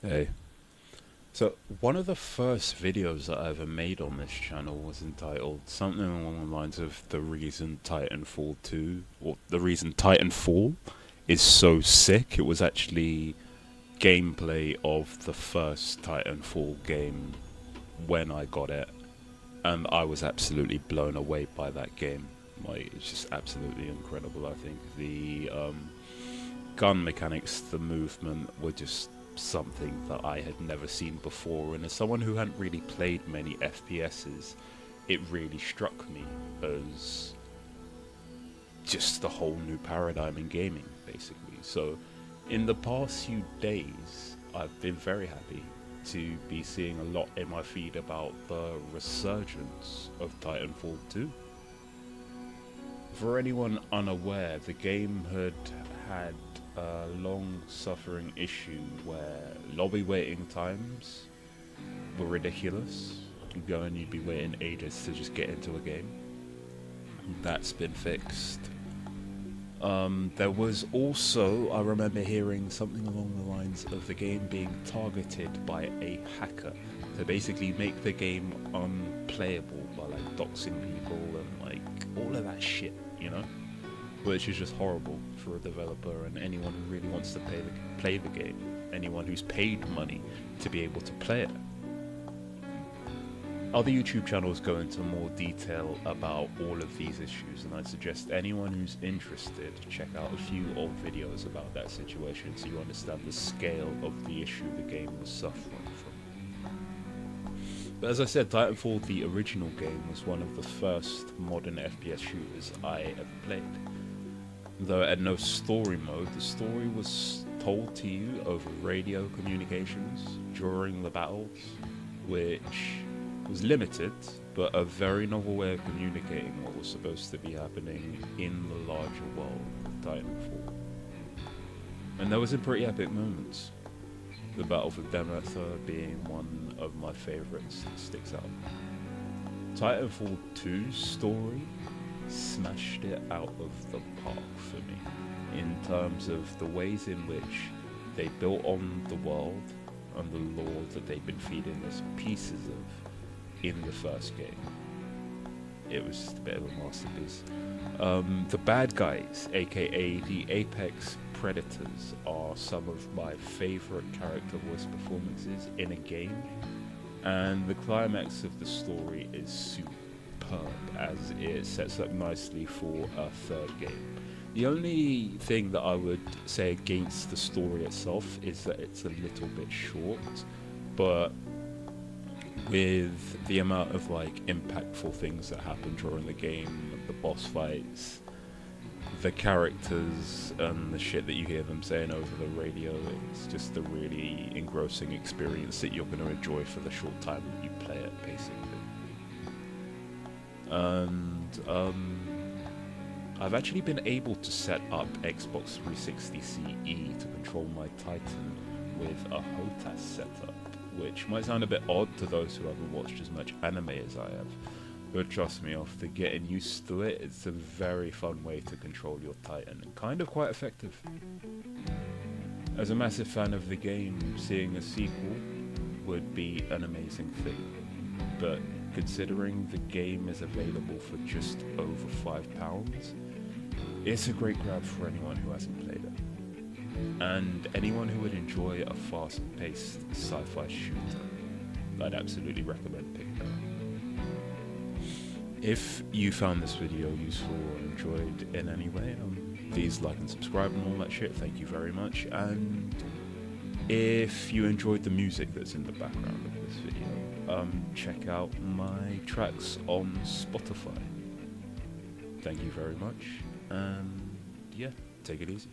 Hey. So, one of the first videos that I ever made on this channel was entitled something along the lines of the reason Titanfall 2, or the reason Titanfall is so sick. It was actually gameplay of the first Titanfall game when I got it, and I was absolutely blown away by that game. Like, it's just absolutely incredible. I think the gun mechanics, the movement were just something that I had never seen before. And as someone who hadn't really played many FPSs, it really struck me as just a whole new paradigm in gaming, basically. So, in the past few days, I've been very happy to be seeing a lot in my feed about the resurgence of Titanfall 2. For anyone unaware, the game had a long-suffering issue where lobby waiting times were ridiculous. You'd go and you'd be waiting ages to just get into a game. That's been fixed. There was also, I remember hearing something along the lines of the game being targeted by a hacker to basically make the game unplayable by like doxing people and like all of that shit, you know? Which is just horrible for a developer and anyone who really wants to play the game, anyone who's paid money to be able to play it. Other YouTube channels go into more detail about all of these issues, and I'd suggest anyone who's interested check out a few old videos about that situation so you understand the scale of the issue the game was suffering from. But as I said, Titanfall, the original game, was one of the first modern FPS shooters I ever played. Though it had no story mode, the story was told to you over radio communications during the battles, which was limited, but a very novel way of communicating what was supposed to be happening in the larger world of Titanfall. And there was some pretty epic moments. The battle for Demeter being one of my favourites that sticks out. Titanfall 2's story smashed it out of the park for me in terms of the ways in which they built on the world and the lore that they've been feeding us pieces of in the first game. It was just a bit of a masterpiece. The bad guys, aka the Apex Predators, are some of my favourite character voice performances in a game, and the climax of the story is superb as it sets up nicely for a third game. The only thing that I would say against the story itself is that it's a little bit short, but with the amount of like impactful things that happen during the game, the boss fights, the characters, and the shit that you hear them saying over the radio, it's just a really engrossing experience that you're going to enjoy for the short time that you play it, basically. And I've actually been able to set up Xbox 360 CE to control my Titan with a HOTAS setup, which might sound a bit odd to those who haven't watched as much anime as I have, but trust me, after getting used to it, it's a very fun way to control your Titan, and kind of quite effective. As a massive fan of the game, seeing a sequel would be an amazing thing, but considering the game is available for just over £5, it's a great grab for anyone who hasn't played it. And anyone who would enjoy a fast-paced sci-fi shooter, I'd absolutely recommend picking it up. If you found this video useful or enjoyed in any way, please like and subscribe and all that shit, thank you very much. And if you enjoyed the music that's in the background of this video, check out my tracks on Spotify. Thank you very much, and yeah, take it easy.